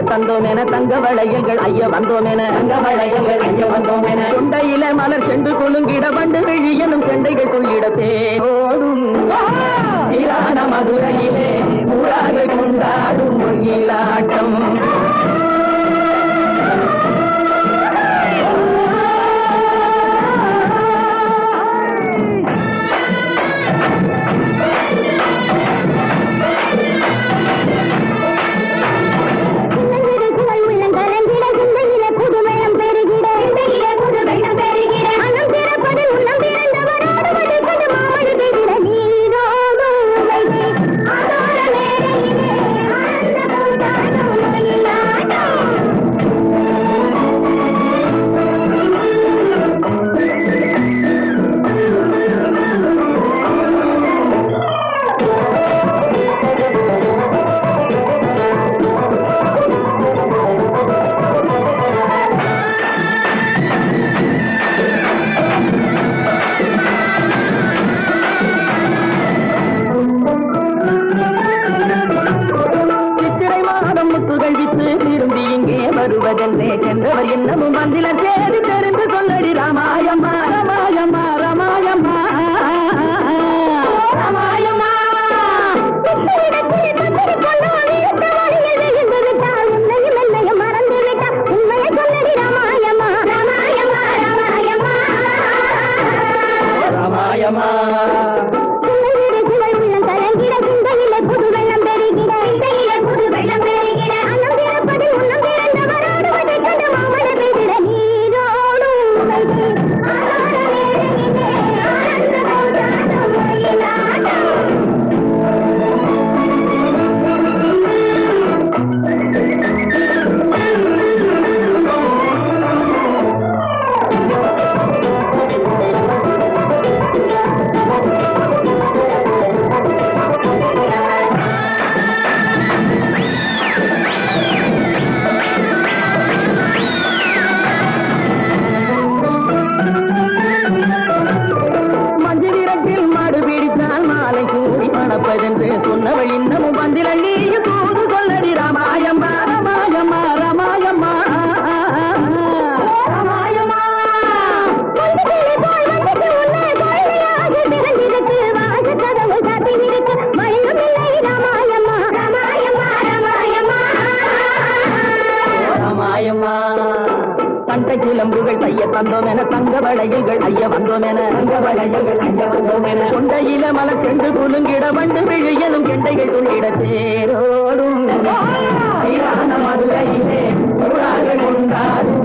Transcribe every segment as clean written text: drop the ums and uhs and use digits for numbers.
தந்தோம் என தங்க வளையல்கள் ஐய வந்தோம் என கொண்டையில மலர் சென்று கொழுங்கிட வண்டு விழி எனும் செண்டைகள் கொள்ளிட தேடும் மதுரையிலே ஊராக கொண்டாடும் மொழியிலாட்டம் வருவதென்றே சென்றவர் இன்னமும் வந்தில தேடி தெரிந்து சொல்லடி ராமாயம்மா ராமாயம்மா ராமாயம்மா ராமாயம்மா ராமாயம்மா சொன்னவள் இன்னமும் வந்தில நீயும் தூது சொல்லடி ராமாயம்மா ராமாயம்மா ராமாயம்மா ராமாயம்மா ராமாயம்மா பண்டை கிளம்புகள் தைய தந்தோம் என தங்க வளையல்கள் ஐய வந்தோம் என கொண்டையில மலர் சென்று குலுங்கிட வண்டு விழி எனும் கெண்டைகள் துணிட தேரோடும் மதுரையிலே கொண்டாடும்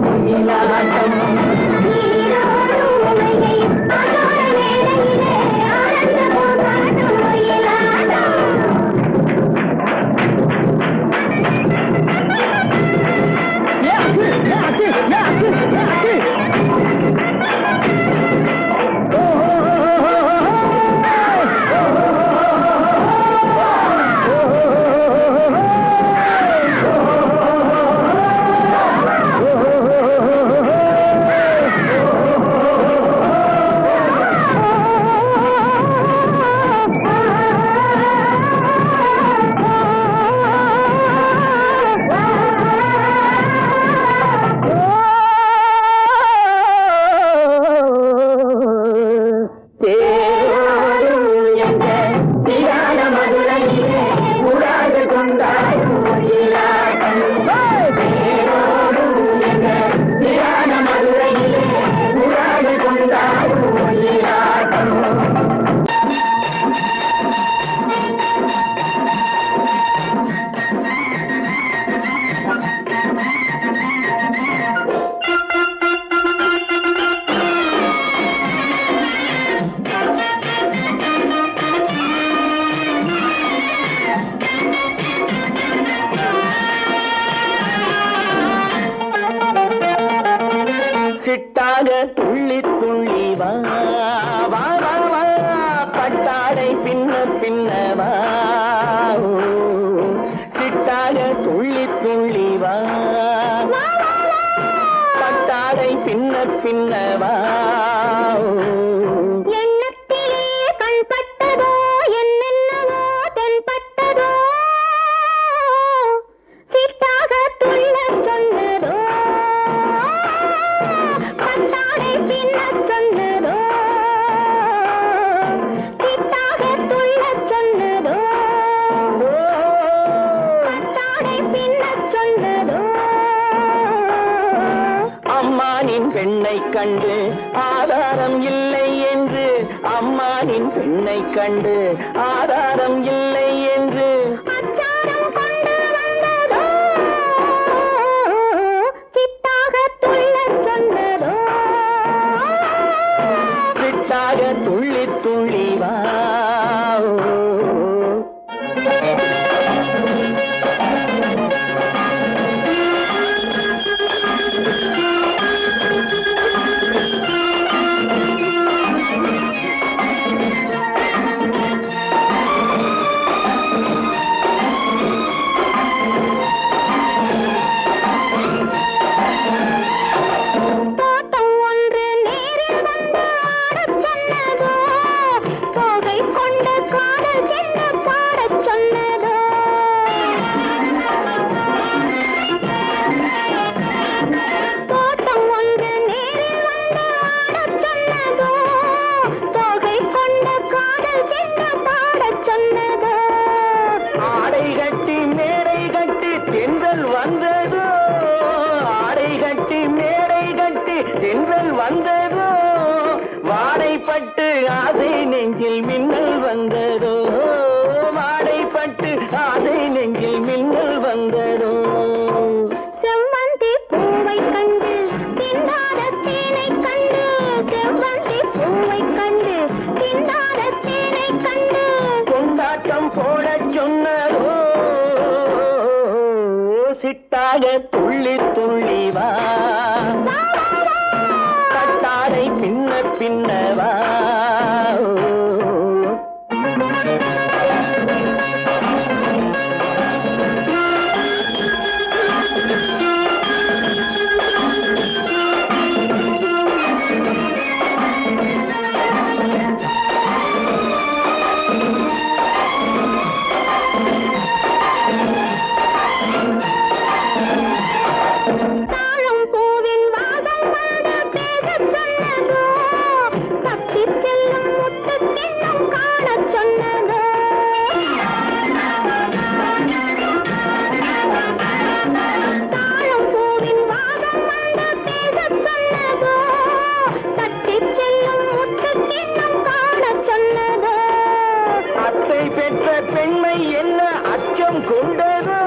சிட்டாக துள்ளி துள்ளி வா வா வா வா பட்டாடை பின்ன பின்னவா சிட்டாக துள்ளி துள்ளி வா பட்டாடை பின்ன பின்னவா சிட்டாக துள்ளி பெண்ணை கண்டு ஆதாரம் இல்லை என்று, அம்மானின் பெண்ணை கண்டு ஆதாரம் இல்லை என்று அச்சாரம் கொண்டு வந்ததோ, சித்தாக துள்ளச் சொன்னதோ, சித்தாக துள்ளி துள்ளி வா. தோட்டம் ஒன்று நேரில் வந்து ஆடச் சொன்னதோ, தோகை கொண்ட காதல் என்ன பாடச் சொன்னதோ, தோட்டம் ஒன்று நேரில் வந்து ஆடச் சொன்னதோ, தோகை கொண்ட காதல் என்ன பாடச் சொன்னதோ, ஆடை கட்டி மேடை கட்டி தென்றல் வந்ததோ, ஆடை கட்டி மேடை கட்டி தென்றல் வந்ததோ, வாடைப்பட்டு ஆசை நெஞ்சில் மின்னல் வந்ததோ, வாடைப்பட்டு ஆசை நெஞ்சில் மின்னல் வந்ததோ. செவ்வந்தி பூவை கண்டு திண்டாத தேனை கண்டு, செவ்வந்தி பூவை கண்டு திண்டாத தேனை கண்டு, கொண்டாட்டம் போடச் சொன்னதோ, சித்தாக துள்ளி துள்ளி வா. கட்டாடை பின்ன பின்னவா. தாழம் பூவின் வாசம் வந்து பேசச் சொன்னதோ, தப்பிச் செல்லும் முத்துக் கிண்ணம் காணச் சொன்னதோ, தாழம் பூவின் வாசம் வந்து பேசச் சொன்னதோ, தப்பிச் செல்லும் முத்துக் கிண்ணம் காணச் சொன்னதோ, அத்தை பெற்ற பெண்மை என்ன அச்சம் கொண்டதோ,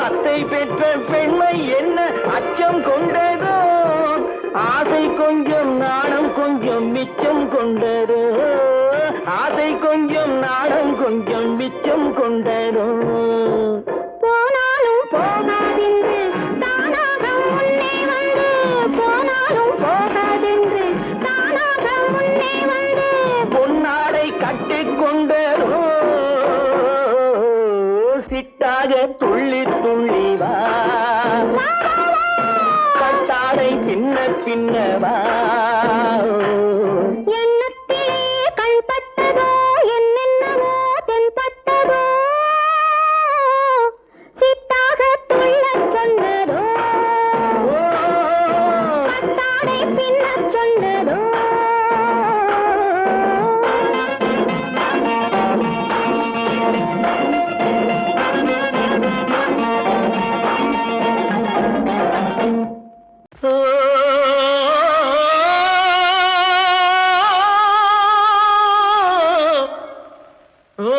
அத்தை பெற்ற பெண்மை என்ன அச்சம் கொண்டதோ, ஆசை கொஞ்சம் நாணம் கொஞ்சம் மிச்சம் கொண்டதோ, ஆசை கொஞ்சம் நாணம் கொஞ்சம் மிச்சம் கொண்டதோ. போனாலும் போகாதென்று தானாக முன்னே வந்து, போனாலும் போகாதென்று தானாக முன்னே வந்து, பொன்னாடை கட்டிக்கொண்டதோ, சித்தாக துள்ளி துள்ளி வா. கட்டாடை பின்ன பின்னவா. எண்ணத்திலே கண்பட்டதோ, என்னென்னவோ தென்பட்டதோ, சித்தாக துள்ளச் சொன்னதோ, கட்டாடை பின்னச் சொன்னதோ. ஓ, ஓ,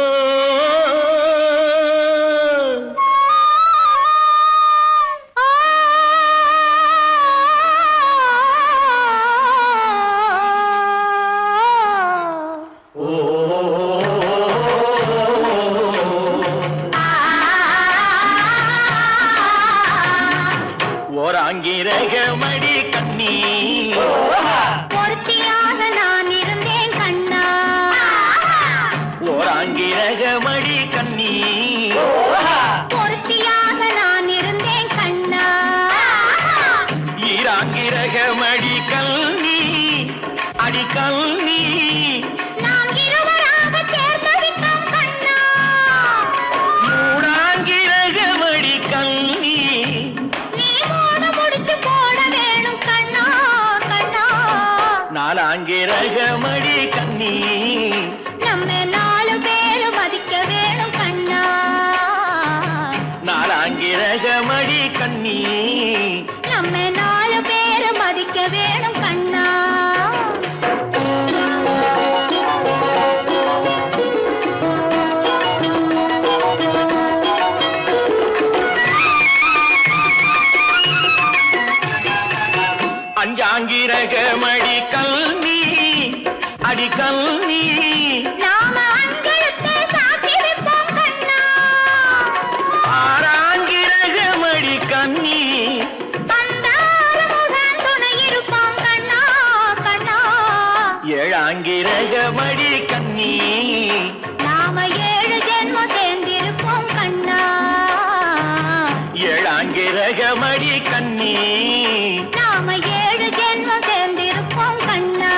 ஓராங்கிரகமடி கண்ணி, பொறுத்தியாக நான் இருந்தேன் கண்ணா, ஓராங்கிரகமடி கண்ணி, பொறுத்தியாக நான் இருந்தேன் கண்ணா, ஈராங்கிரகமடி கல்வி அடி கல்வி, நாம் இருவராக சேர்ந்து விட்டோம் கண்ணா, மூடாங்கிரகமடி கல்வி, நீ மூணு முடிச்சு போட வேணும் கண்ணா, கண்ணா, நாலாங்கிரகமடி கண்ணி, நம்ம 4 பேரு மதிக்க வேணும் கண்ணா, நாலாங்கிரகமடி கண்ணி, நம்ம 4 நாலு பேரு மதிக்க வேணும் கண்ணா. அஞ்சாங்கிரகமடி கல்வி அடி கல்வி நாம அஞ்செழுத்து சாத்தி வைப்போம் கண்ணா. ஆறாங்கிரகமடி கண்ணி அந்த ஆறுமுகன் துணை இருப்போம் கண்ணா கண்ணா. ஏழாங்கிரகமடி கண்ணி நாம 7 ஜென்மம் சேர்ந்திருப்போம் கண்ணா. ஏழாங்கிரகமடி கண்ணி நாம 7 ஜென்மம் சேர்ந்திருப்போம் கண்ணா.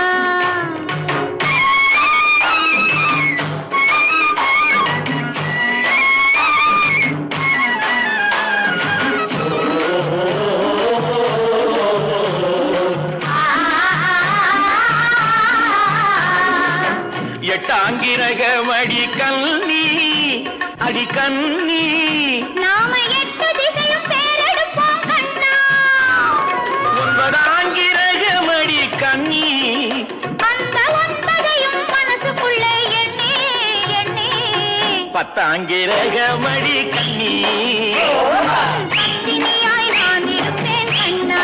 எட்டாங்கிரகமடி கண்ணி அடி கண்ணி நாம 8 திசையும் பேரெடுப்போம் கண்ணா. ஒன்பதாங்கிரகமடி கண்ணி அந்த 9ஐயும் மனசுக்குள்ளே எண்ணி எண்ணி பத்தாங்கிரகமடி கண்ணி பத்தினியாய் நான் இருப்பேன் கண்ணா.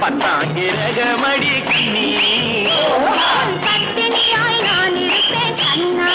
பத்தாங்கிரகமடி கண்ணி பத்தினியாய் நான் இருப்பேன் கண்ணா.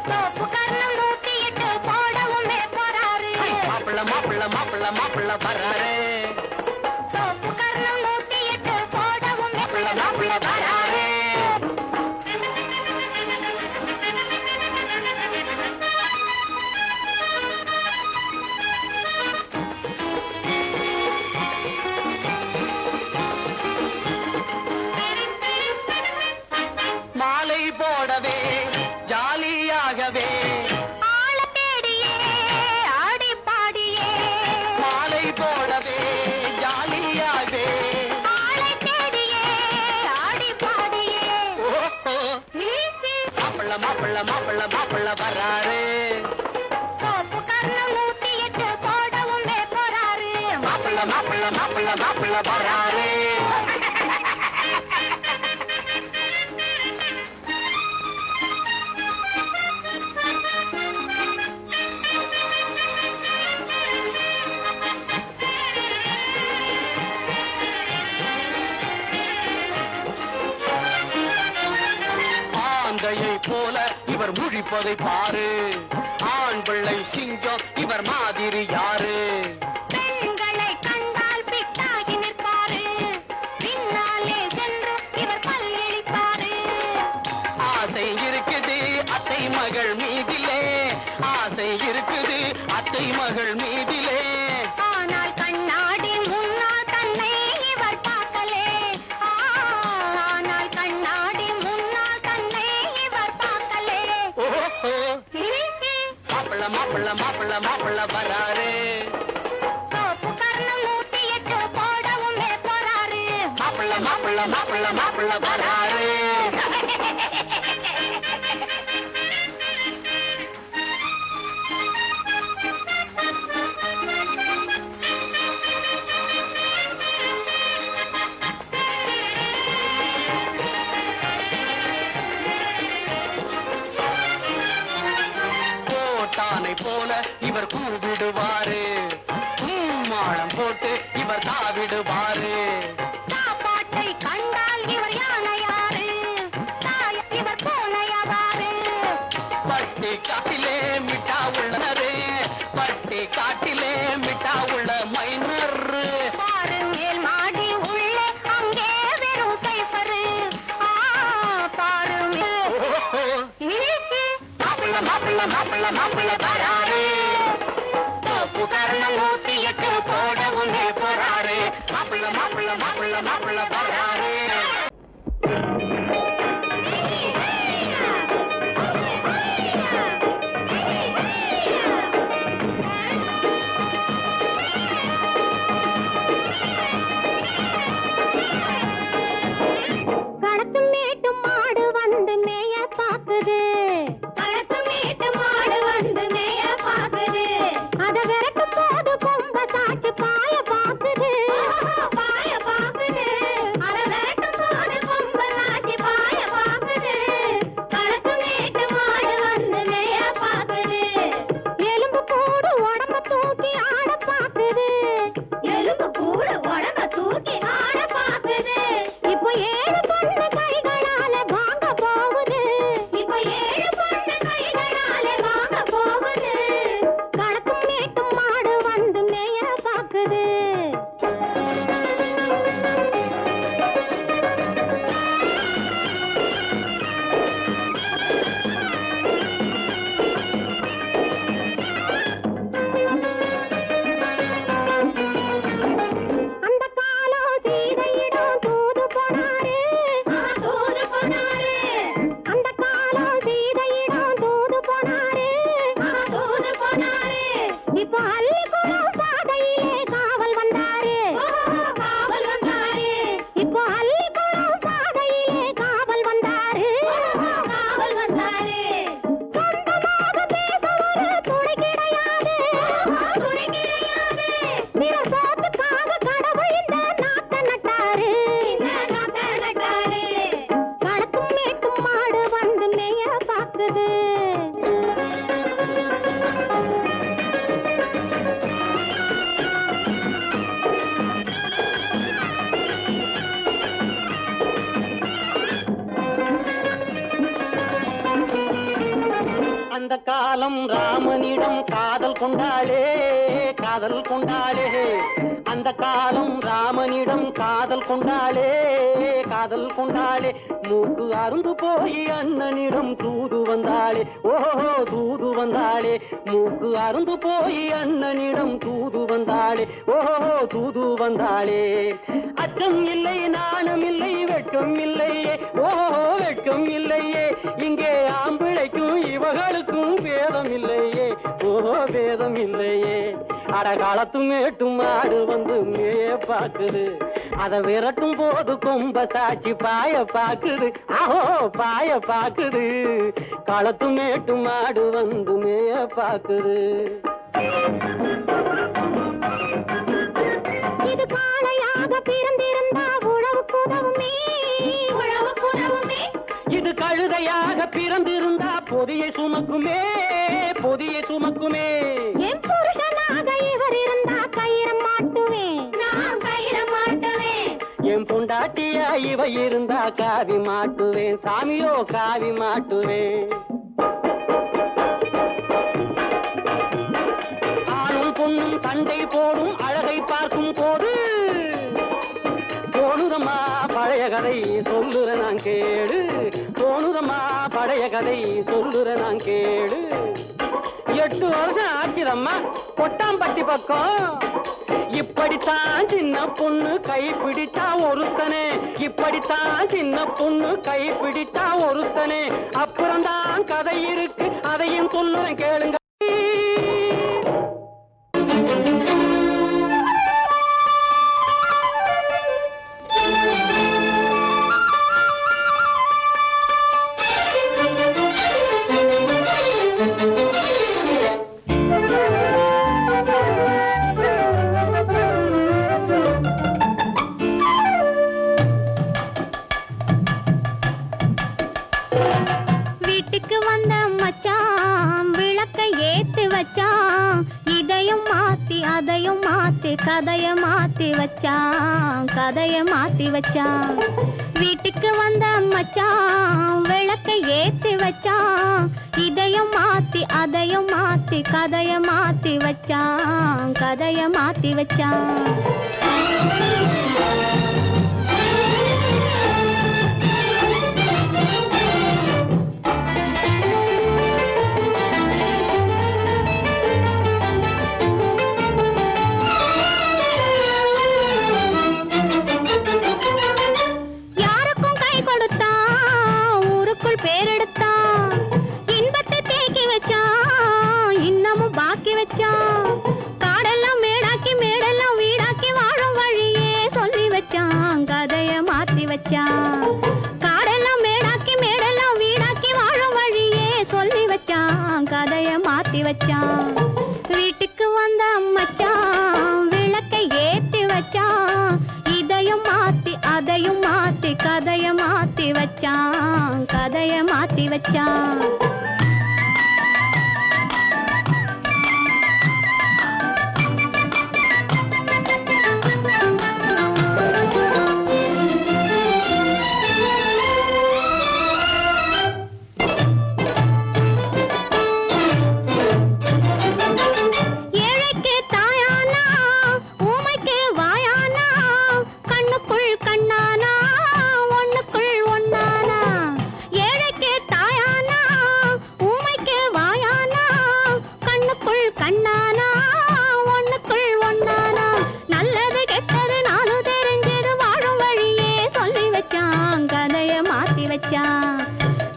சோப்பு கர்ணம் 108 போடவுமே போறாரு. சோப்பு கர்ணம் 108 போடவுமே போறாரு. மாலை போடவே ஜாலியாகவே ஆள தேடியே ஆடி பாடியே மாலை போடவே ஜாலியாகவே ஆளை தேடியே ஆடி பாடியே மாப்பிள்ள வராரு. சோப்பு கர்ணம் 108 போடவுமே போறாரு. மாப்பிள்ள வராரு. ஆந்தையை போல இவர் முழிப்பதை பாரு. ஆண் பிள்ளை சிங்கம் இவர் மாதிரி யாரு? பெண்களை கண்டால் பிட்டாகி நிற்பாரு. பின்னாலே சென்று இவர் பல்லிழிப்பாரு. ஆசை இருக்குது அத்தை மகள் மீதிலே, ஆசை இருக்குது அத்தை மகள் மீதிலே. ஆனால் கண்ணாடி முன்னால் தன்னை இவர் பார்க்கலே. ஆனால் கண்ணாடி முன்னால் தன்னை இவர் பார்க்கலே. மாப்பிள்ள வராரு. சோப்பு கர்ணம் 108 போடவுமே போறாரு. மாப்பிள்ள வராரு. இவர் கூவிடுவாரு, மாளம் போட்டு இவர் தாவிடுவாரு. சாப்பாட்டை கண்டால் இவர் யானையாரு, இவர் பூனையாவாரு. பட்டி காட்டிலே மிட்டா உள்ளனரே, பட்டி காட்டிலே மிட்டா உள்ள மைனர். பாரு மேல் மாடி உள்ளே அங்கே வெறும் சைபரு. பாரு மாப்பிள்ள மாப்பிள்ள மாப்பிள்ள மாப்பிள்ள வராரு, தோப்பு கரணம் 108 போடவும் போறாரு. மாப்பிள்ள மாப்பிள்ள மாப்பிள்ள மாப்பிள்ள வராரு. களத்து மேட்டு மாடு வந்து மேய பாக்குது, களத்து மேட்டு மாடு வந்து மேய பாக்குது. அத விரட்டும் போது கொம்ப சாச்சு பாய பாக்குது, பாய பாக்குது. அத விரட்டும் போது கொம்ப சாச்சு பாய பாக்குது. களத்து மேட்டு மாடு வந்து மேய பாக்குது. எலும்பு கூடு உடம்ப தூக்கி ஆட பாக்குது, எலும்பு கூடு உடம்ப தூக்கி ஆட பாக்குது. இப்போ 7 பொண்ணு கைகளால வாங்க போகுது, இப்போ 7 பொண்ணு கைகளால வாங்க போகுது. களத்தும் மேட்டும் மாடு வந்து மேய பாக்குது. அந்த காலம் சீதையிடம் தூது போனாரு, தூது போனாரு. அந்த காலம் சீதையிடம் தூது போனாரு, தூது போனாரு. இப்போ அள்ளிக்குளம் பாதையிலே காவல் வந்தாரு, காவல் வந்தாரு. இப்போ அள்ளிக்குளம் பாதையிலே காவல் வந்தாரு, காவல் வந்தாரு. சொந்தமாக பேச ஒரு துணை கிடையாது, துணை கிடையாது. பிற சோத்துக்காக கடவுள் இந்த நாட்டை நட்டாரு, இந்த நாட்டை நட்டாரு. களத்தும் மேட்டும் மாடு வந்து மேய பாக்குது. அந்த காலம் ராமனிடம் காதல் கொண்டாளே, காதல் கொண்டாளே. அந்த காலம் ராமனிடம் காதல் கொண்டாளே, காதல் கொண்டாளே. மூக்கு அருந்து போய் அண்ணனிடம் தூது வந்தாளே, ஓஹோ தூது வந்தாளே. மூக்கு அருந்து போய் அண்ணனிடம் தூது வந்தாளே, ஓஹோ தூது வந்தாளே. அச்சம் இல்லை நாணம் இல்லை வெட்கம் இல்லையே, ஓஹோ வெட்கம் இல்லையே. இங்கே ஆம்பிளைக்கும் இவர்களுக்கும் பேதம் இல்லையே, ஓஹோ பேதம் இல்லையே. அடகாலத்து மேட்டும் மாடு வந்து மேய பாக்குது, அத விரட்டும் போது கொம்ப சாட்சி பாய பாக்குது, ஆஹோ பாய பாக்குது. களத்து மேட்டு மாடு வந்து மேய பாக்குது. இது காளையாக பிறந்திருந்தா உழவுக்கு உதவுமே, உழவுக்கு உதவுமே. இது கழுதையாக பிறந்திருந்தா பொதியை சுமக்குமே, பொதியை சுமக்குமே. என் புருஷனாக இவர் இருந்தா கயிறம் மாட்டுவேன், நான் கயிறம் மாட்டுவேன். என் பொண்டாட்டியா இவ இருந்தா காவி மாட்டுவேன், சாமியோ காவி மாட்டுவேன். ஆணும் பொண்ணும் சண்டை போடும் அழகை பார்க்கும் போது தோணுதம்மா பழைய கதை சொல்லுற நான் கேடு, தோணுதம்மா பழைய கதை சொல்லுற நான் கேடு. 8 வருஷம் ஆச்சுதம்மா கொட்டாம்பட்டி பக்கம். இப்படித்தான் சின்ன பொண்ணு கை பிடித்தா ஒருத்தனே, இப்படித்தான் சின்ன பொண்ணு கை பிடித்தா ஒருத்தனே. அப்புறம்தான் கதை இருக்கு, அதையும் சொல்லுறேன் கேளுங்க. வீட்டுக்கு வந்த மச்சான் விளக்கை அதையும் மாத்தி கதைய மாத்தி வச்சான், கதைய மாத்தி வச்சான். வீட்டுக்கு வந்த மச்சான் விளக்கை ஏத்தி வச்சான், இதையும் மாத்தி அதையும் மாத்தி கதைய மாத்தி வச்சான், கதைய மாத்தி வச்சான். காடெல்லாம் மேடாக்கி மேடெல்லாம் வீடாக்கி வாழும் வழியே சொல்லி வச்சான், கதைய மாத்தி வச்சான். காடெல்லாம் மேடாக்கி மேடெல்லாம் வீடாக்கி வாழும் வழியே சொல்லி வச்சான், கதைய மாத்தி வச்சான். வீட்டுக்கு வந்த மச்சான் விளக்கை ஏத்தி வச்சான், இதையும் மாத்தி அதையும் மாத்தி கதைய மாத்தி வச்சான், கதைய மாத்தி வச்சான்.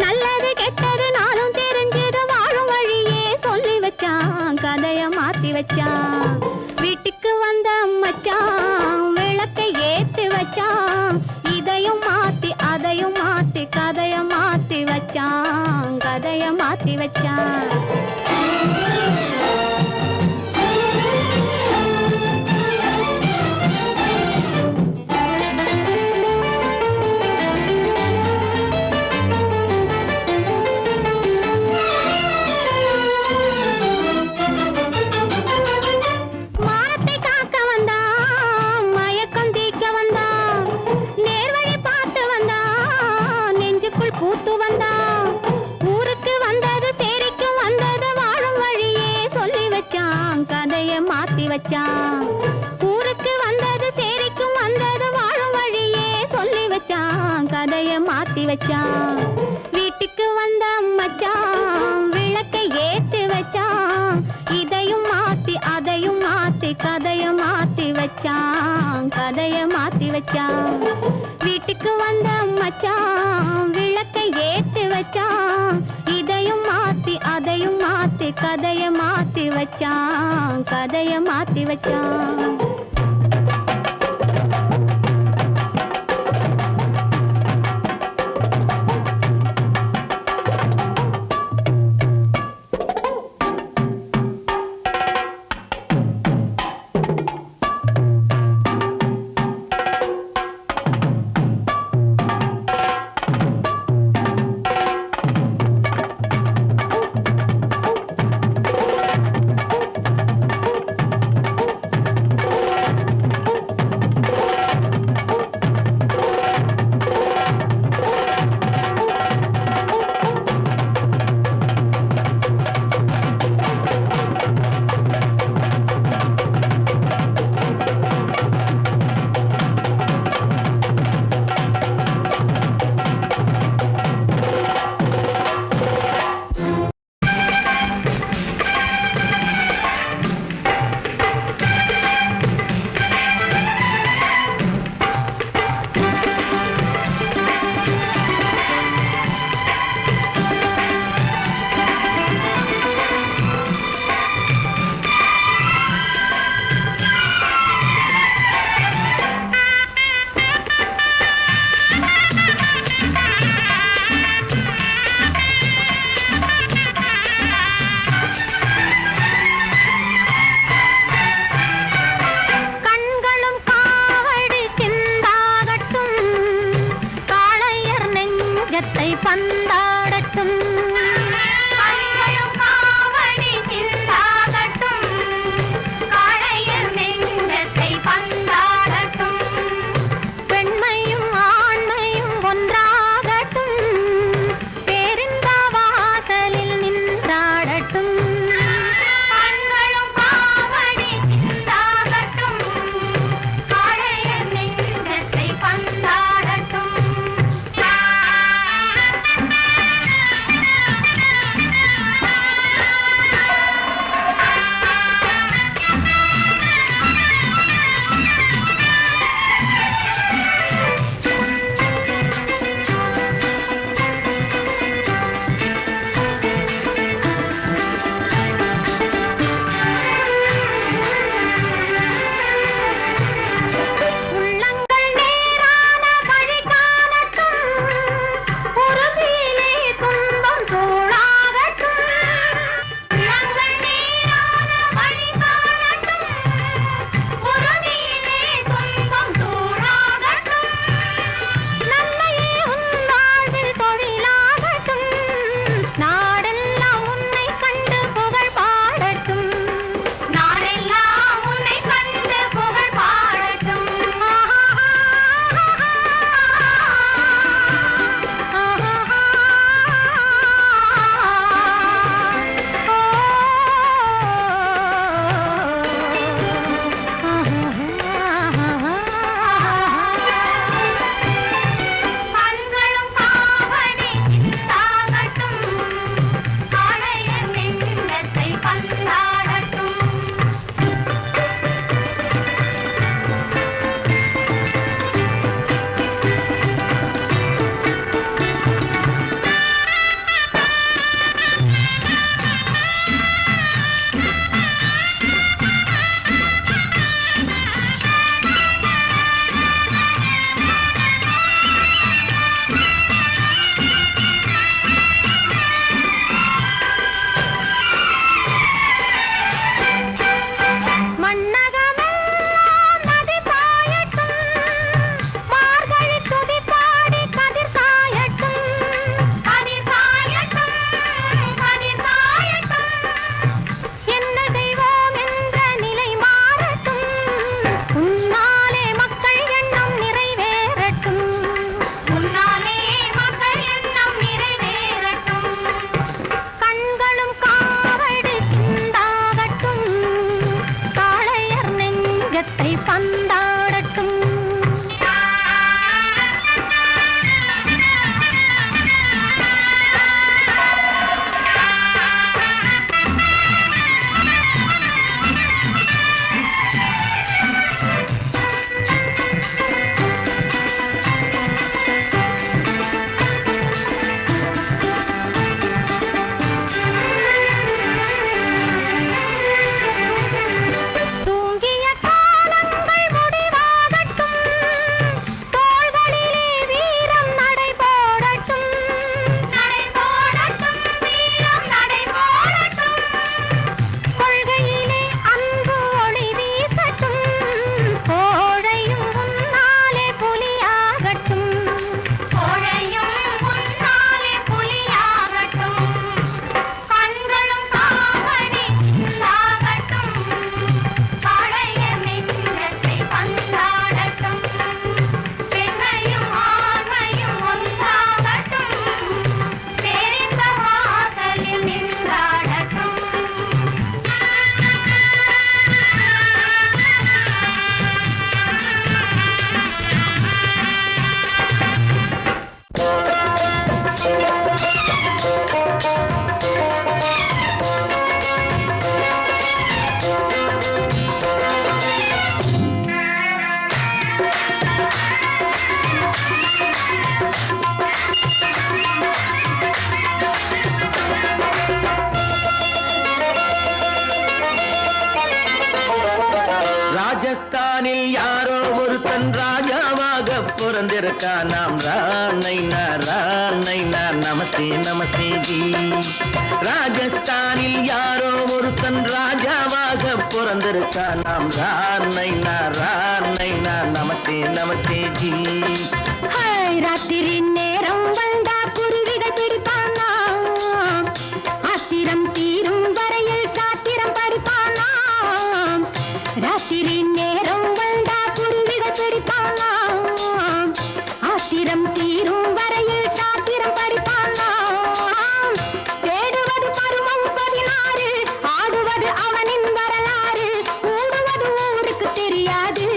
நல்லது கெட்டது நாளும் தெரிஞ்சது வாழும் வழியே சொல்லி வச்சான், கதைய மாத்தி வச்சான். வீட்டுக்கு வந்த மச்சான் விளக்கை ஏத்தி வச்சான், இதையும் மாத்தி அதையும் மாத்தி கதைய மாத்தி வச்சான், கதைய மாத்தி வச்சான். பூத்து வந்தா ஊருக்கு வந்தது சேரிக்கும் வந்தது வாழும் வழியே சொல்லி வச்சான், கதைய மாத்தி வச்சான். ஊருக்கு வந்தது சேரிக்கும் வந்தது வாழும் வழியே சொல்லி வச்சான், கதைய மாத்தி வச்சான். வீட்டுக்கு வந்த மச்சான் விளக்கை ஏத்தி வச்சான், இதையும் மாத்தி அதையும் மாத்தி கதைய மாத்தி வச்சான், கதைய மாத்தி வச்சான். வீட்டுக்கு வந்த மச்சான் விளக்கை ஏத்தி வச்சான், இதையும் மாத்தி அதையும் மாத்தி கதைய மாத்தி வச்சான், கதைய மாத்தி வச்சான். காவடி சிந்தாகட்டும் காளையர் ராஜஸ்தானில் யாரோ ஒருத்தன் ராஜாவாக பிறந்திருக்கான் நாம் ராணைனா நமஸ்தே நமஸ்தே ஜி ராஜஸ்தானில் யாரோ ஒருத்தன் ராஜாவாக பிறந்திருக்கான் நாம் ராணைனா நமஸ்தே நமஸ்தே ஜி ராத்திரி நேரம் வந்தா குருவிகள் பிடிப்பானா ஆத்திரம் தீரும் வரையில் சாத்திரம் படிப்பானா ராத்திரி நேரம் வந்தா குருவிகள் பிடிப்பானா ஆத்திரம் தீரும் வரையில் சாத்திரம் படிப்பானா தேடுவது பருவம் 16 ஆடுவது அவனின் வரலாறு கூடுவது ஊருக்கு தெரியாது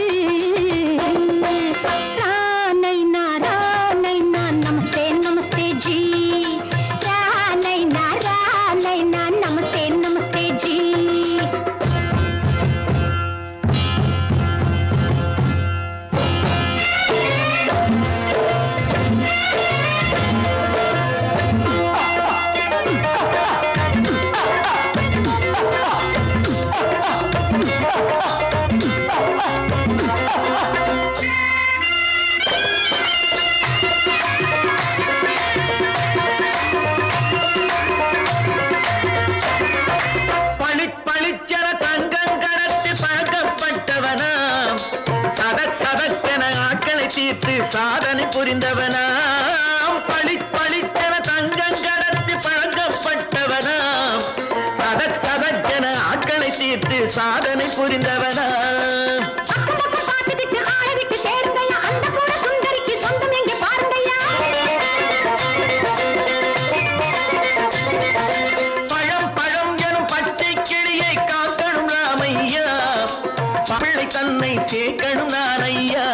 நமஸ்தே நமஸ்தே ஜி நமஸ்தே நமஸ்தே ஜி பளிச்சென தங்கம் கடத்தி பழக்கப்பட்டவனாம் சதக்கென ஆட்களை தீர்த்து சாதனை புரிந்தவனாம் பளிச்சென தங்கம் கடத்தி பழக்கப்பட்டவனாம் சதக்கென ஆட்களை தீர்த்து சாதனை புரிந்தவனாம் தன்னை சேர்க்கணும் நான் ஐயா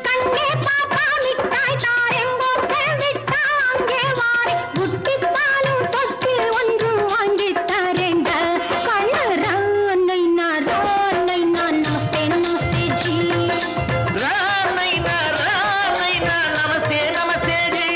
கண்ணே பாப்பா மிட்டாய் தாரெங்கோ கேவிட்டா அங்கே வாரி புட்டி பாலும் தொட்டி ஒன்று வாங்கி தரேங்க கண்ணு ராணைனா நமஸ்தே நமஸ்தே ஜி ராணைனா நமஸ்தே நமஸ்தே ஜி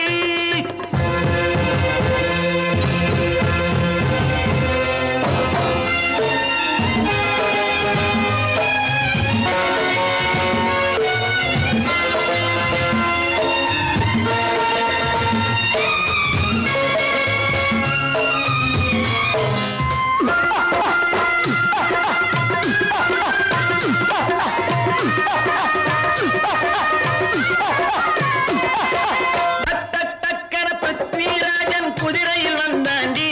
குதிரையில் வந்தாண்டி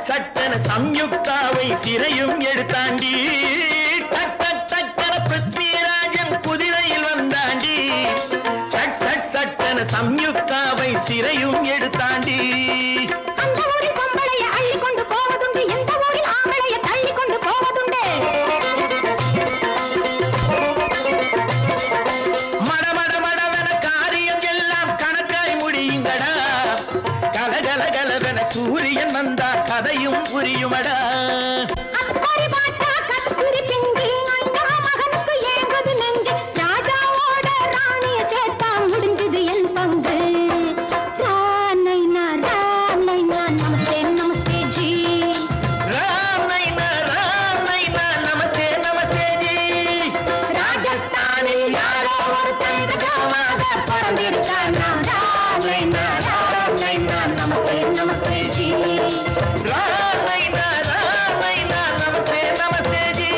சட்டென சம்யுக்தாவை சிறையும் எடுத்தாண்டி டக்கன பிருத்விராஜன் குதிரையில் வந்தாண்டி சட்டென சம்யுக்தாவை சிறையும் எடுத்தாண்டி அந்த ஊரில் பொம்பளைய அள்ளி கொண்டு போவதுண்டு இந்த ஊரில் ஆம்பளைய தள்ளி கொண்டு போவதுண்டு மடவென காரியம் எல்லாம் கணக்காய் முடியுங்கடா கலகலகலவென சூரியன் வந்தா கதையும் புரியுமடா அக்கறை பாட்டா கத்திரி பிங்கி அண்ணா மகனுக்கு ஏங்குது நெஞ்சு ராஜாவோட ராணிய சேர்த்தா முடிஞ்சது என் பங்கு ராணைனா நமஸ்தே நமஸ்தே ஜி ராணைனா நமஸ்தே நமஸ்தே ஜி ராஜஸ்தானில் யாரோ ஒரு தங்கமாக பிறந்திருக்கானா ராணைனா நமஸ்தே நமஸ்தே ஜி ராணைனா நமஸ்தே நமஸ்தே ஜி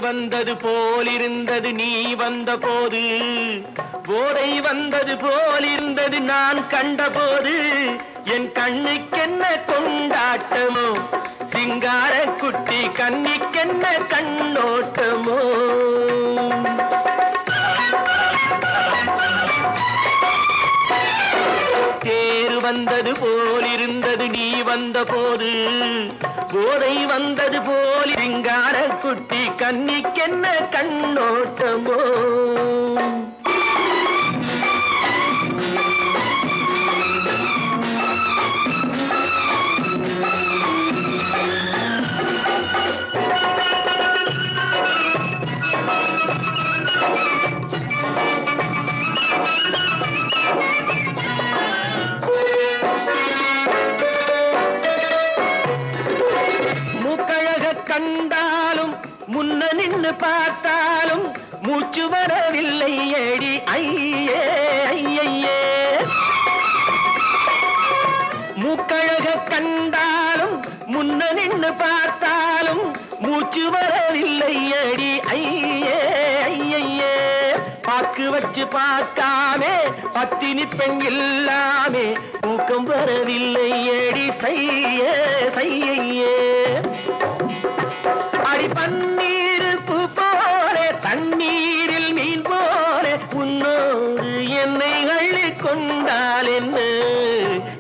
வந்தது போலிருந்தது நீ வந்த போது போதை வந்தது போலிருந்தது நான் கண்டபோது என் கண்ணுக்கென்ன கொண்டாட்டமோ சிங்கார குட்டி கண்ணிக்கென்ன கண்ணோட்டமோ தேர் வந்தது போலிருந்தது நீ வந்த போது போதை வந்தது போல் சிங்கார குட்டி கண்ணிக்கென்ன கண்ணோட்டமோ நின்னு பார்த்தாலும் மூச்சு வரவில்லை ஏடி ஐயே ஐயே மூக்கழக கண்டாலும் முன்ன நின்னு பார்த்தாலும் மூச்சு வரவில்லை ஏடி ஐயே ஐயே பாக்கு வச்சு பார்க்காமே பத்தினி பெண் இல்லாமே தூக்கம் வரவில்லை ஏடி செய்ய செய்யே அடி பன்னீர் பூ போல தண்ணீரில் மீன் போல உன்னோடு என்னை அள்ளி கொண்டால் என்ன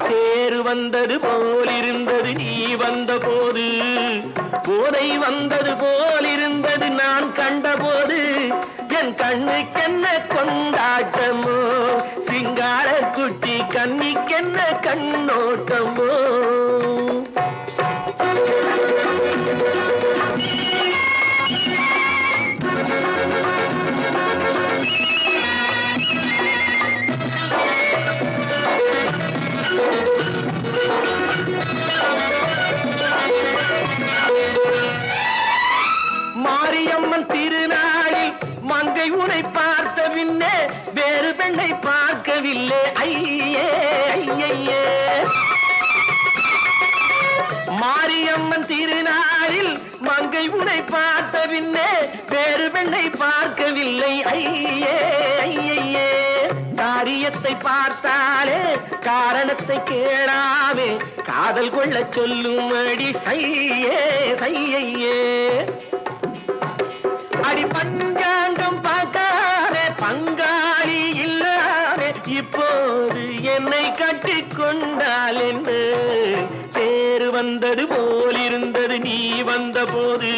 தேர் வந்தது போலிருந்தது நீ வந்த போது போதை வந்தது போலிருந்தது நான் கண்டபோது என் கண்ணுக்கென்ன கொண்டாட்டமோ சிங்கார குட்டி கண்ணிக்கென்ன கண்ணோட்டமோ மாரியம்மன் திருநாளில் மங்கை உனை பார்த்த பின்னே வேறு பெண்ணை பார்க்கவில்லை ஐயே ஐயே மாரியம்மன் திருநாளில் மங்கை உனை பார்த்த பின்னே வேறு பெண்ணை பார்க்கவில்லை ஐயே ஐயே காரியத்தை பார்த்தாலே காரணத்தை கேளாமே காதல் கொள்ள சொல்லும் அடி செய்யே செய்யே அடி பஞ்சாங்கம் பார்க்காதே பங்காளி இல்லாதே இப்போது என்னை கட்டி கொண்டால் என்று தேர் வந்தது போலிருந்தது நீ வந்த போது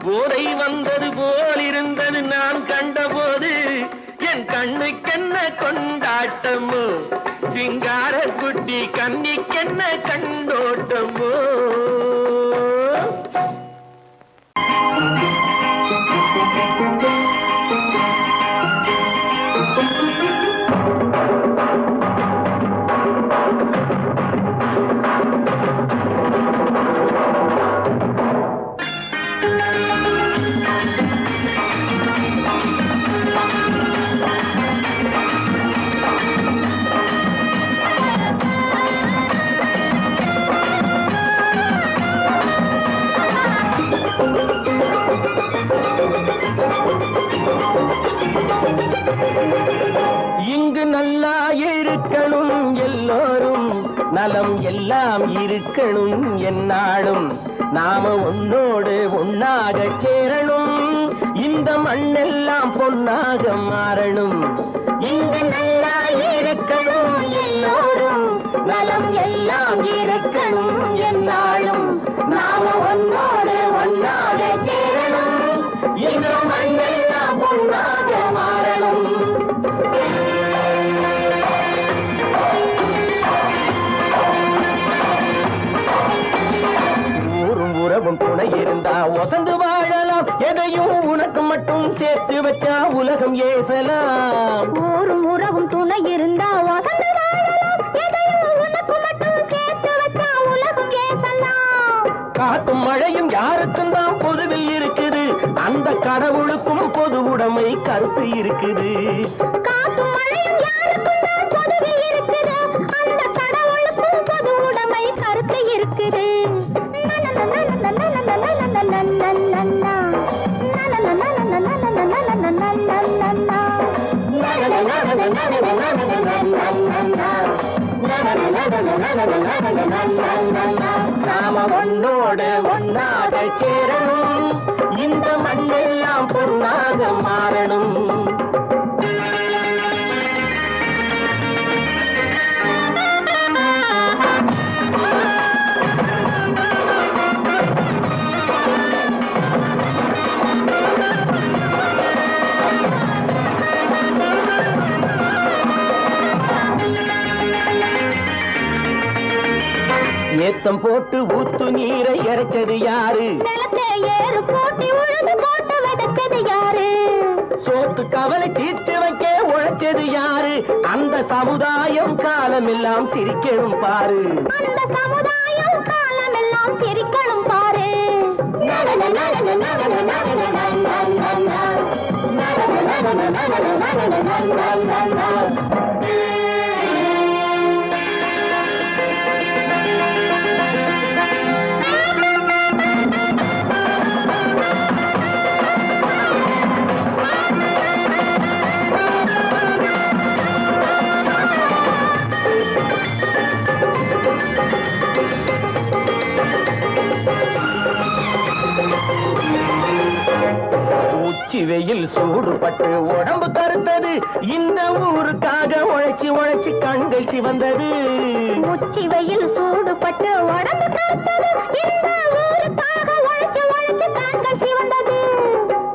போதை வந்தது போலிருந்தது நான் கண்டபோது என் கண்ணுக்கென்ன கொண்டாட்டமோ சிங்கார குட்டி கண்ணிக்கென்ன கண்டோட்டமோ இங்கு நல்லா இருக்கணும் எல்லோரும் நலம் எல்லாம் இருக்கணும் என்னாலும் நாம உன்னோடு ஒன்னாக சேரணும் இந்த மண்ணெல்லாம் பொன்னாக மாறணும் இங்கு நல்லா இருக்கணும் எல்லோரும் நலம் எல்லாம் இருக்கணும் என்னாலும் நாம ஒன்னோடு ஒன்னாக சேரணும் இந்த மண்ணெல்லாம் பொன்னாக மாறணும் உறவும் துணை இருந்தா வசந்து வாழலாம் எதையும் உனக்கு மட்டும் சேர்த்து வச்சா உலகம் ஏசலாம் ஊரும் உறவும் துணை இருந்தா வசந்து வாழலாம் எதையும் உனக்கு மட்டும் சேர்த்து வச்சா உலகம் ஏசலாம் காட்டும் மழையும் யாருக்கும் தான் பொதுவில் இருக்குது அந்த கடவுளுக்கும் பொது உடைமை கருத்து இருக்குது காட்டும் மழையும் யாருக்கும் தான் பொதுவில் இருக்குது அந்த கடவுளுக்கும் பொது உடைமை கருத்து இருக்குது நாம ஒன்னோடு ஒன்னாக சேரணும் இந்த மண்ணெல்லாம் பொன்னாக மாறணும் ஏத்தம் போட்டு ஊத்து நீரை இறைச்சது யாரு நிலத்தை ஏறு போட்டி உழுது போட்டு விதைச்சது யாரு சோத்து கவலை தீர்த்து வைக்க உழைச்சது யாரு அந்த சமுதாயம் காலமெல்லாம் சிரிக்கணும் பாரு அந்த சமுதாயம் காலமெல்லாம் சிரிக்கணும் பாரு உச்சி வெயில் சூடுபட்டு உடம்பு கருத்தது, இந்த ஊருக்காக உழைச்சி உழைச்சி கண்கள் சிவந்தது. உச்சி வெயில் சூடுபட்டு உடம்பு கருத்தது, இந்த ஊருக்காக உழைச்சு உழைச்சு கண்கள் சிவந்தது.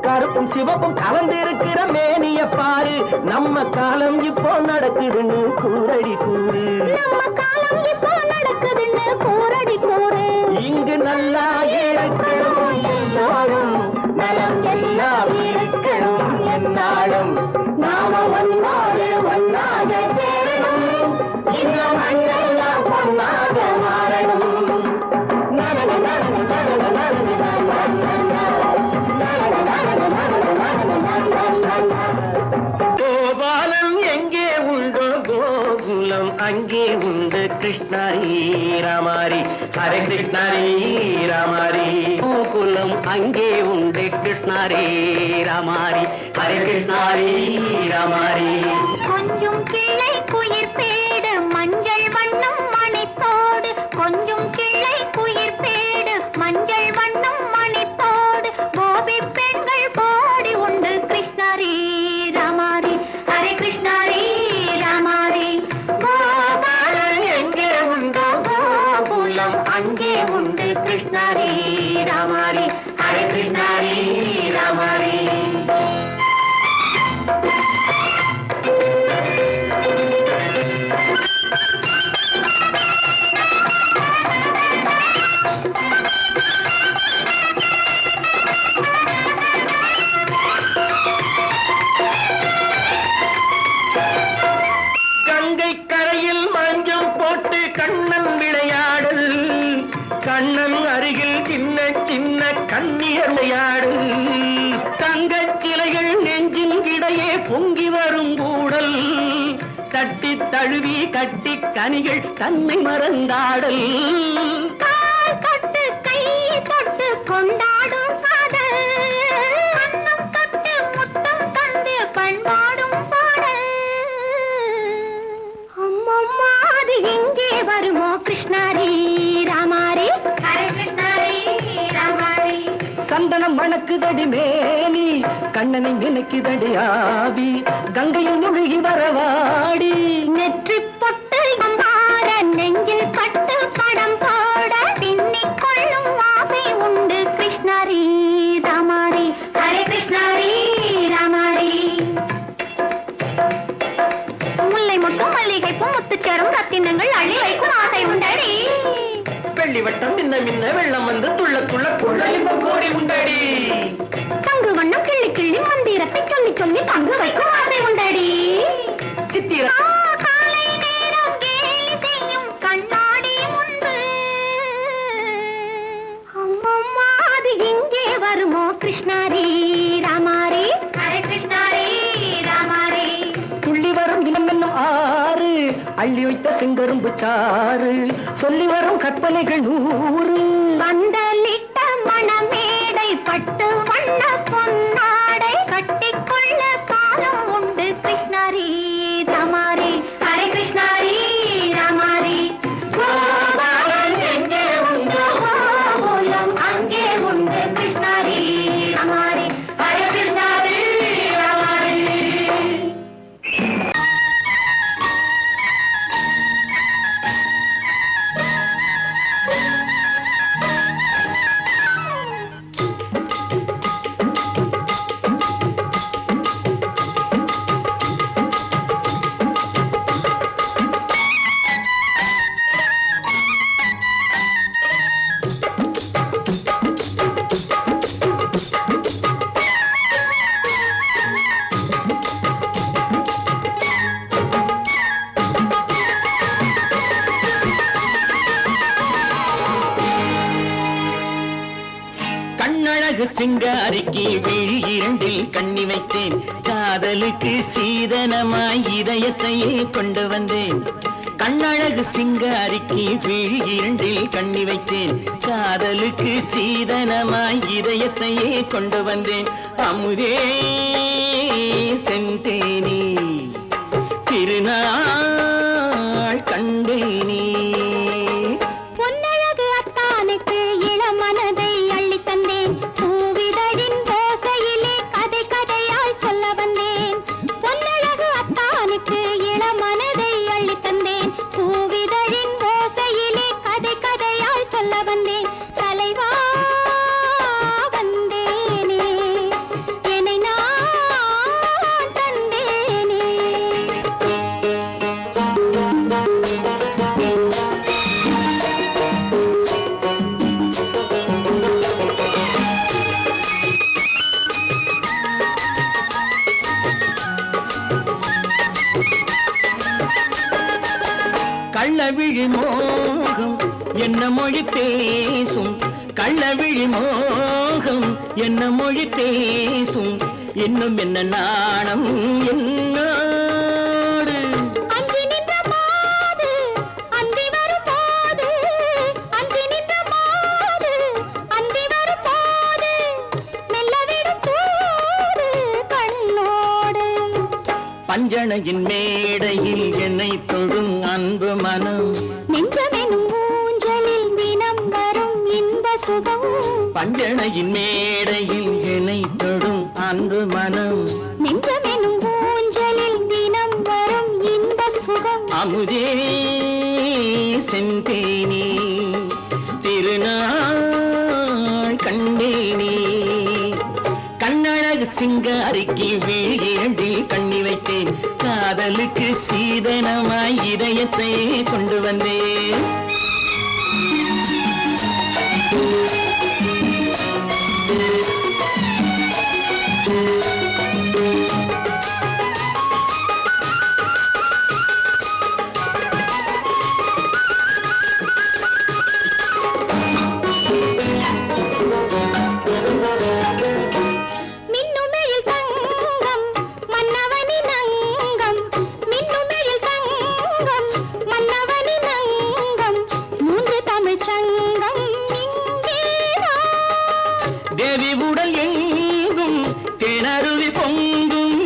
கருப்பும் சிவப்பும் கலந்திருக்கிற மேனிய பாரு, நம்ம காலம் இப்போ நடக்குதுன்னு கூரடி கூறு. நம்ம காலம் இப்போ நடக்குதுன்னு கூரடி கூறு. இங்கு நல்லா இருக்கணும் எல்லாரும், நலம் எல்லாம் இருக்கணும் என்னாலும். நாம ஒன்னோடு ஒன்னாக சேரணும், இந்த மண்ணெல்லாம் பொன்னாக மாறணும். கோபாலம் எங்கே உண்டோ கோகுலம் அங்கே உண்டு கிருஷ்ணாரி ராமாரி. ஹரே கிருஷ்ணாரி ராமாரி. கோகுலம் அங்கே உண்டு கிருஷ்ணாரி ராமாரி. ஹரே கிருஷ்ணாரி ராமாரி. கொஞ்சம் கிளை குயிர் பேடு மஞ்சள் வண்ணம் மணித்தோடு, கொஞ்சம் கிளை குயிர் பேடு மஞ்சள் வண்ணம் மணித்தோடு, கோபி பெண்கள் போடி உண்டு கிருஷ்ணாரி ராமாரி. ஹரே கிருஷ்ணாரி ராமாரி. கோபாலன் எங்கே உண்டோ கோகுலம் அங்கே உண்டு கிருஷ்ணாரி ராமாரி. ஹரே கிருஷ்ணாரி ராமாரி. கங்கை கரையில் மஞ்சள் போட்டு கண்ணன் விளையாடல், கண்ணன் அருகில் சின்ன சின்ன கண்ணியர் விளையாடல். தங்கச் சிலைகள் நெஞ்சின் இடையே பொங்கி வரும் கூடல், தட்டி தழுவி கட்டி கனிகள் தன்னை மறந்தாடல். கால் தொட்டு கை தொட்டு கொண்டாடும் காதல், கண்ணம் தொட்டு முத்தம் தந்து பண்பாடும் பாடல். அம்மம்மா அது எங்கே வருமோ கிருஷ்ணாரி ராமாரி. ஹரே கிருஷ்ணாரி ராமாரி. சந்தனம் மணக்குதடி மேனி, கண்ணனை நினைக்குதடி ஆவி, கங்கையில் முழுகி வரவாடி. நெற்றி பொட்டு அம்பார நெஞ்சில் பட்டு படம் போட, பின்னிக் கொள்ளும் ஆசை உண்டு கிருஷ்ணாரி ராமாரி. ஹரே கிருஷ்ணாரி ராமாரி. முல்லை மொட்டும் மல்லிகைப்பூ முத்துச்சேரும் ரத்தினங்கள் அள்ளி வைக்கும் ஆசை உண்டடி. வெள்ளி வட்டம் மின்ன மின்ன வெள்ளம் வந்து துள்ள துள்ள கொள்ளையும் கோடி உண்டடி. சங்கு வண்ணம் கிள்ளி கிள்ளி மந்திரத்தை சொல்லி சொல்லி தங்கு வைக்கும் ஆசை உண்டடி. சித்திர காலை நேரம் கேலி செய்யும் கண்ணாடி முன்பு, அம்மம்மா அது எங்கே வருமோ கிருஷ்ணாரி ராமாரி. ஹரே கிருஷ்ணாரி ராமாரி. துள்ளி வரும் இனம் என்னும் ஆறு, அள்ளி வைத்த செங்கரும்பு சாறு, சொல்லி வரும் கற்பனைகள் 100. பந்தலிட்ட மணமேடை பட்டு வண்ண பொன்னாடை, கட்டிக்கொள்ள காலம் உண்டு கிருஷ்ணாரி ராமாரி. ஹரே கிருஷ்ணாரி ராமாரி. கோபாலன் எங்கே உண்டோ கோகுலம் அங்கே உண்டு கிருஷ்ணாரி ராமாரி. ஹரே கிருஷ்ணாரி ராமாரி. கண்ணழகு சிங்காரிக்கு விழி இரண்டில் கண்ணி வைத்தேன் காதலுக்கு சீதனமாய் இதயத்தையே கொண்டு வந்தேன் கண்ணழகு சிங்காரிக்கு விழி இரண்டில் கண்ணி வைத்தேன் காதலுக்கு சீதனமாய் இதயத்தையே கொண்டு வந்தேன் அமுதே செந்தேனே திருநாள் கண்டேனே பொன்னழகு அத்தானுக்கு இளமனதை அள்ளி தந்தேன் பூவிதழின் ஓசையிலே கதை கதையாய் சொல்ல வந்தேன் பொன்னழகு அத்தானுக்கு இளமனதை அள்ளி தந்தேன் பூவிதழின் ஓசையிலே கதை கதையாய் சொல்ல வந்தேன் தலைவா வந்தேனே என்னை நான் தந்தேனே கள்ளவிழி மோகம் என்ன மொழி பேசும் கள்ளவிழி மோகம் என்ன மொழி பேசும் இன்னும் என்ன நாணம் என்னோடு அஞ்சி நின்ற மாது அந்தி வரும் போது அஞ்சி நின்ற மாது அந்தி வரும் போது மெல்ல விடும் தூது கண்ணோடு பஞ்சணையின் மேடையில் என்னை தொடும் அன்பு மனம் நெஞ்சமெனும் ஊஞ்சலில் தினம் வரும் இன்ப சுகம் பஞ்சணையின் மேடையில் என்னை தொடும் அன்பு மனம் நெஞ்சமெனும் ஊஞ்சலில் தினம் வரும் இன்ப சுகம் அமுதே செந்தேனே திருநாள் கண்டேனே கண்ணழகு சிங்காரிக்கு விழி இரண்டில் கண்ணி வைத்தேன் காதலுக்கு சீதனமாய் இதயத்தை கொண்டு வந்தேன் மின்னுமெழில் தங்கம் மன்னவனின் அங்கம் மின்னுமெழில் தங்கம் மன்னவனின் அங்கம் மூன்று தமிழ்ச் சங்கம் இங்கேதான் தேவி உடல் எங்கும் தேனருவி பொங்கும்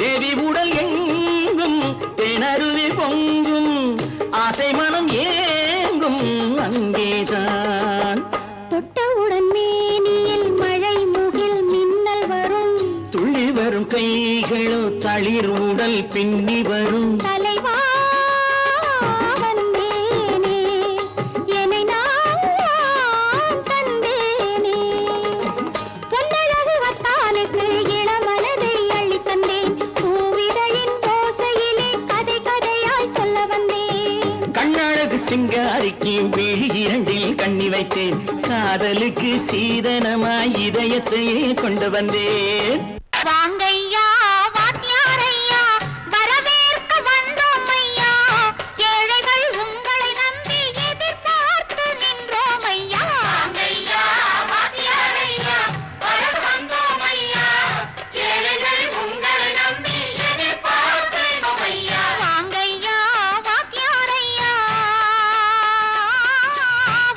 தேவி உடல் எங்கும் தேனருவி பொங்கும் ஆசை மனம் ஏங்கும் அங்கேதான் தொட்டவுடன் மேனியில் மழை முகில் மின்னல் வரும் துள்ளி வரும் கைகளோ தளிர் உடல் பின்னி வரும் தலைவா வந்தேனே என்னை நான் தந்தேனே பொன்னழகு அத்தானுக்கு இளமனதை அள்ளி தந்தேன் பூவிதழின் ஓசையிலே கதை கதையாய் சொல்ல வந்தேன் கண்ணழகு சிங்காரிக்கு விழி இரண்டில் கண்ணி வைத்தேன் காதலுக்கு சீதனமாய் இதயத்தையே கொண்டு வந்தேன் வாங்கையா வாத்தியாரையா வரவேற்க வந்தோம் ஐயா ஏழைகள் உங்களை நம்பி எதிர்பார்த்து நின்றோம் ஐயா வாங்கையா வாத்தியாரையா வரவேற்க வந்தோம் ஐயா ஏழைகள் உங்களை நம்பி எதிர்பார்த்து நின்றோம் ஐயா வாங்கையா வாத்தியாரையா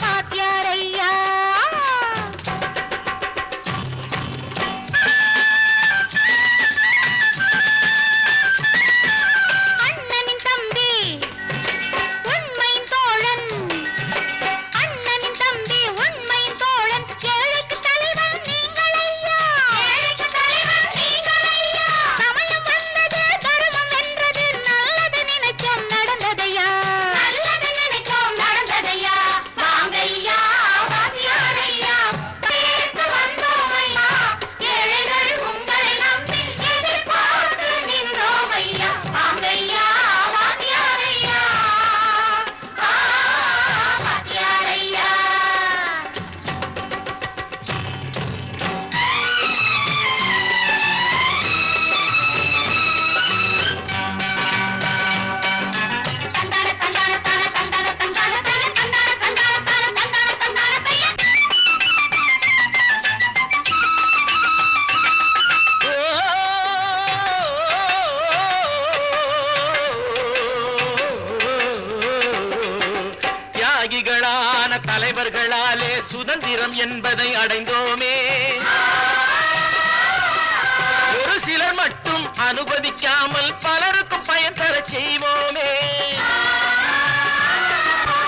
வாத்தியாரையா தியாகிகளான தலைவர்களாலே சுதந்திரம் என்பதை அடைந்தோமே. ஒரு சிலர் மட்டும் அனுமதிக்காமல் பலருக்கும் பயன் தர செய்வோமே.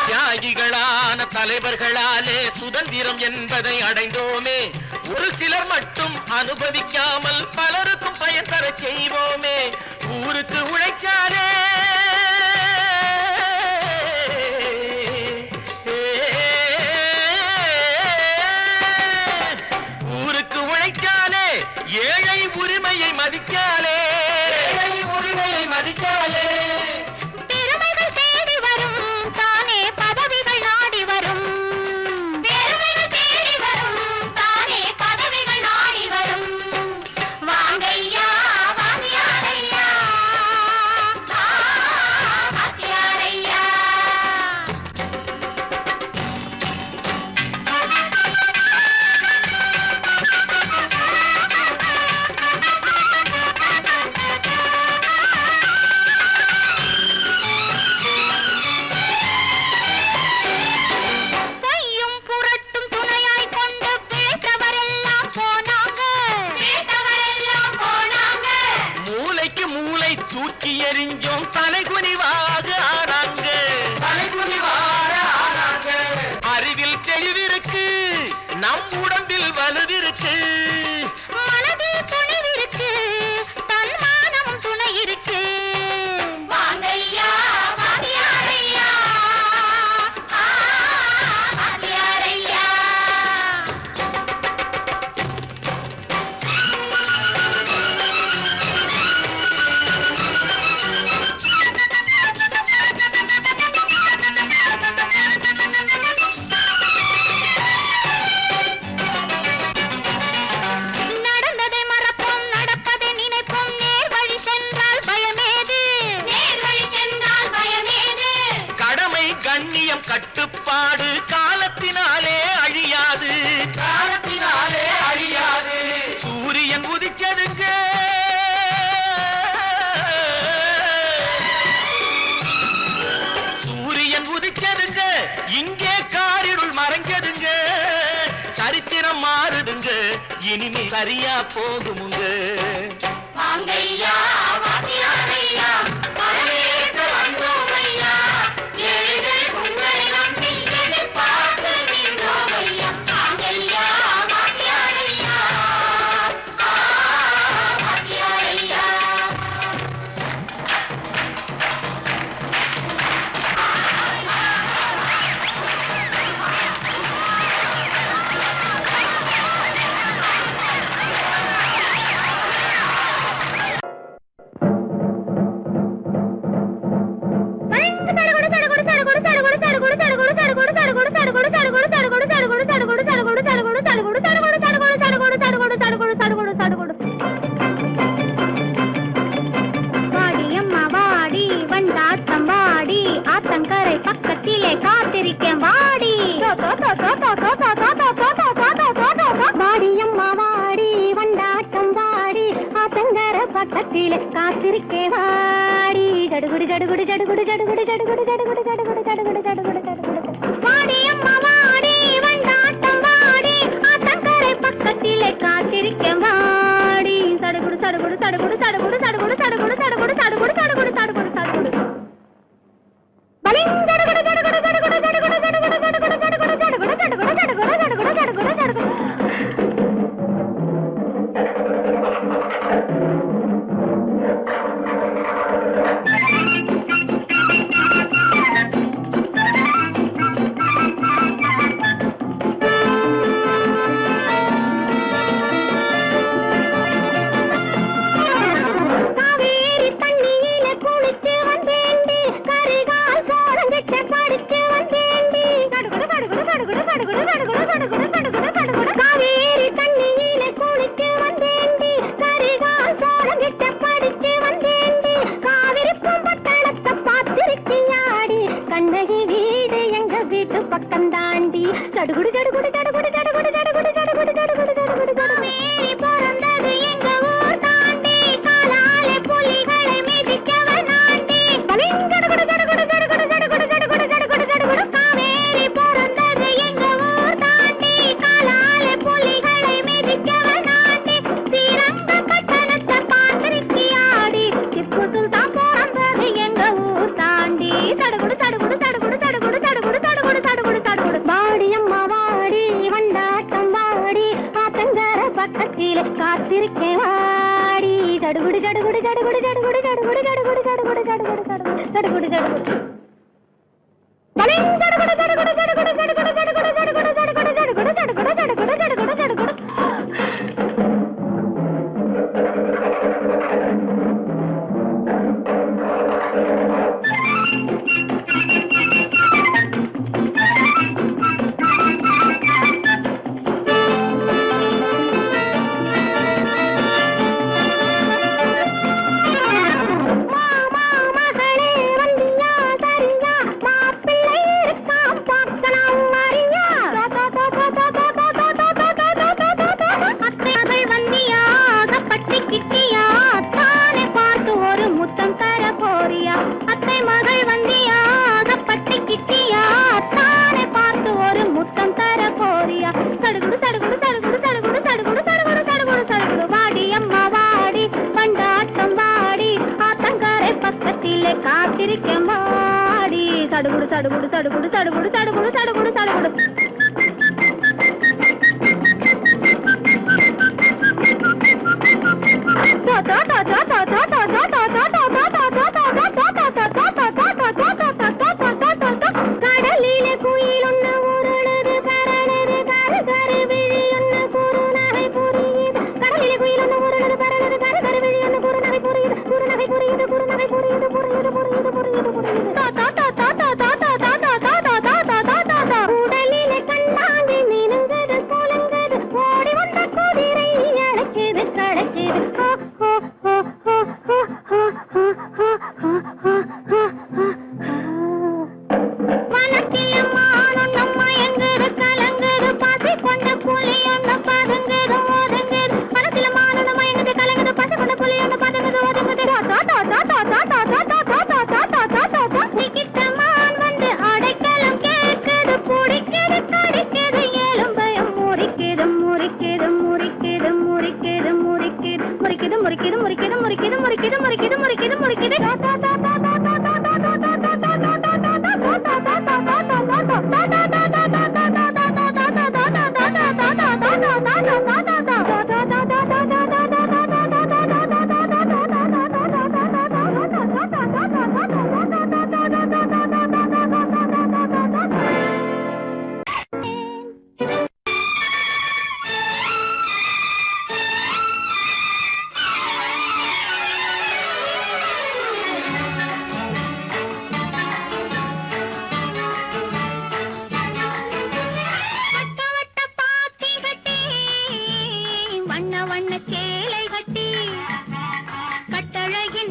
தியாகிகளான தலைவர்களாலே சுதந்திரம் என்பதை அடைந்தோமே. ஒரு சிலர் மட்டும் அனுமதிக்காமல் பலருக்கும் பயன் தர செய்வோமே. ஊருக்கு உழைச்சாலே ஏழை உரிமையை மதிக்காலே, உரிமையை மதிக்காலே. பெருமைகள் தேடி வரும் தானே பதவிகள் நாடி வரும். பெருமைகள் தேடி வரும் தானே பதவிகள் நாடி வரும். வாங்கையா வாங்கியாரையா வாங்கியாரையா. தூக்கி எறிஞ்சோம் தலைகுனிவாக ஆனாங்க. அறிவில் தெளிவிருக்கு, நம் உடம்பில் வலுவிருக்கு, மனதில் துணிவிருக்கு, தன்மானம் துணை இருக்கு. வாங்கையா வாங்கியாரையா வாங்கியாரையா. நடந்ததை மறப்போம், நடப்பதை நினைப்போம். நேர் வழி சென்றால் பயமேது, நேர் வழி சென்றால் பயமேது. கடமை கண்ணியம் கட்டுப்பாடு காலத்தினாலே அழியாது, காலத்தினாலே அழியாது. சூரியன் உதிச்சதுங்க, சூரியன் உதிச்சதுங்க, இங்கே காரிருள் மறைஞ்சதுங்க. சரித்திரம் மாறுதுங்க, இனிமே சரியா போகுமுங்க. வாங்கையா வாங்கியாரையா வரவேற்க வந்தோமையா. ஏழைகள் உங்களை நம்பி எதிர்பார்த்து நின்றோமையா. வாங்கையா வாங்கியாரையா வாங்கியாரையா. ஆத்தங்கரை பக்கத்திலே காத்திருக்கேன் வாடி. வாடியம்மா வாடி வண்டாட்டம் வாடி, ஆத்தங்கரை பக்கத்திலே காத்திருக்கேன் வாடி. ஜடுகுடு ஜடுகுடு ஜடுகுடு ஜடுகுடு ஜடுகுடு ஜடுகுடு ஜடுகுடு ஜடுகுடு ஜடுகுடு ஜடுகுடு. வாடியம்மா வாடி வண்டாட்டம் வாடி, ஆத்தங்கரை பக்கத்திலே காத்திருக்கேன் வாடி. சடுகுடு சடுகுடு சடுகுடு சடுகுடு சடுகுடு சடுகுடு சடுகுடு சடுகுடு சடுகுடு சடுகுடு சடுகுடு. ஜடுகுடு ஜடுகுடு ஜடுகுடு ஜடுகுடு ஜடுகுடு ஜடுகுடு ஜடுகுடு ஜடுகுடு காவேரி பிறந்தது எங்க ஊர் தாண்டி, காலாலே புலிகளை மிதிக்கவ நாண்டி. ஜடுகுடு ஜடுகுடு ஜடுகுடு ஜடுகுடு ஜடுகுடு ஜடுகுடு ஜடுகுடு காவேரி வாடி அம்மா வாடி வண்டாட்டம் வாடி ஆத்தங்கர பக்கத்திலே காத்திருக்கேன் வாடி தடுகுடு தடுகுடு தடுகுடு தடுகுடு தடுகுடு தடுகுடு தடுகுடு தடுகுடு தடுகுடு தடுகுடு தடுகுடு காத்திருக்கேன் வாடி தடுகுடு தடுகுடு தடுகுடு தடுகுடு தடுகுடு தடுகுடு தடுகுடு கடலிலே குயில் ஒண்ணு உருளுது பரளுது கரு கரு விழி ஒண்ணு குறுநகை புரியுது கடலிலே குயில் ஒண்ணு உருளுது பரளுது கரு கரு விழி ஒண்ணு குறுநகை புரியுது குறுநகை புரியுது குறுநகை புரியுது புரியுது புரியுது புரியுது புரியுது உடலிலே கண்ணாங்கி மினுங்குது குலுங்குது ஓடி வந்த குதிரை அழைக்குது கழைக்குது வனத்தில மானொன்னு மயங்குது கலங்குது பசி கொண்ட புலி ஒண்ணு பதுங்குது ஒதுங்குது வனத்தில மானொன்னு மயங்குது கலங்குது பசி கொண்ட புலி ஒண்ணு பதுங்குது ஒதுங்குது நிக்கிட்டமான் வந்து அடைக்கலம் கேட்குது பிடிக்குது கடிக்குது எலும்பயம் முறிக்குது முறிக்குது முறிக்குது முறிக்குது முறிக்குது முறிக்குது முறிக்குது முறிக்குது முறிக்குது முறிக்குது முறிக்குது முறிக்குது முறிக்குது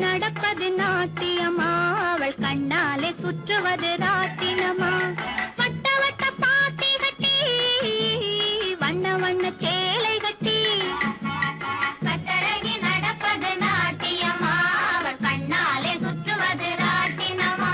நடப்பது நாட்டியமா அவள் கண்ணாலே சுற்றுவது ராட்டினமா வட்ட வட்ட பாத்தி கட்டி வண்ண வண்ண சேலை கட்டி கட்டழகி நடப்பது நாட்டியமா அவள் கண்ணாலே சுற்றுவது ராட்டினமா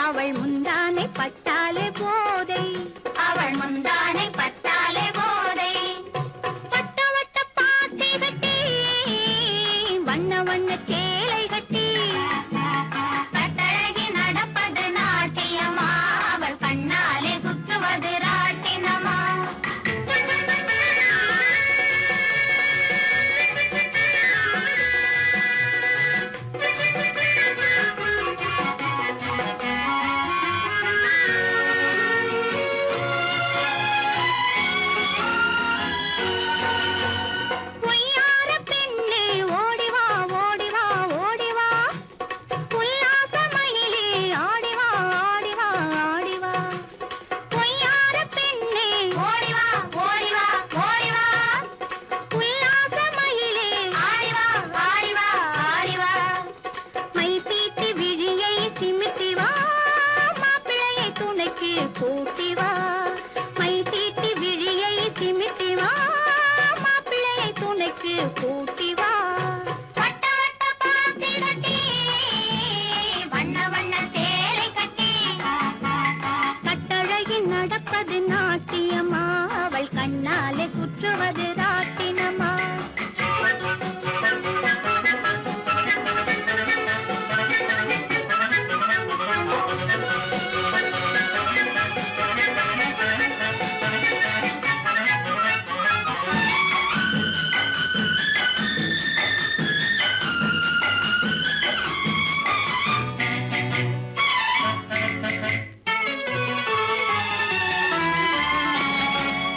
அவள் முந்தானை பட்டாலே போதை அவள் முந்தானை பட்டாலே போதை வட்ட வட்ட பாத்தி கட்டி வண்ண வண்ண சேலை கட்டி கட்டழகி நடப்பது நாட்டியமா அவள் கண்ணாலே சுற்றுவது ராட்டினமா கூட்டி வா மை தீட்டி விழியை சிமிட்டி வா மாப்பிள்ளையை துணைக்கு கூட்டி வா வட்ட வட்ட பாத்தி கட்டி வண்ண வண்ண தேரை கட்டி கட்டழகில் நடப்பது நாட்டியமா அவள் கண்ணாலே சுற்றுவது ராட்டினமா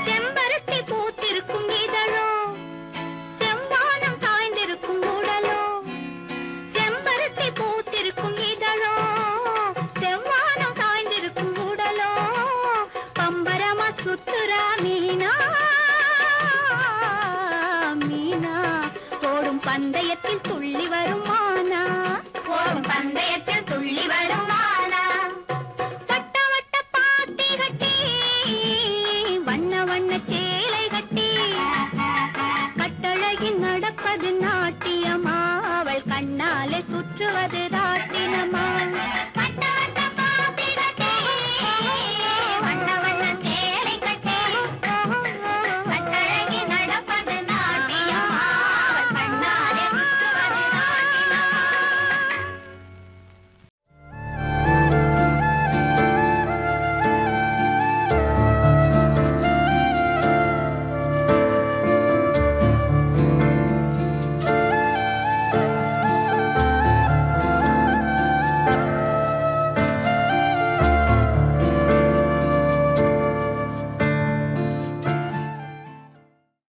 செம்பருத்தி பூத்திருக்கும் இதழோ செவ்வானம் சாய்ந்திருக்கும் உடலோ செம்பருத்தி பூத்திருக்கும் இதழோ செவ்வானம் சாய்ந்திருக்கும் உடலோ பம்பரமா சுத்துரா மீனா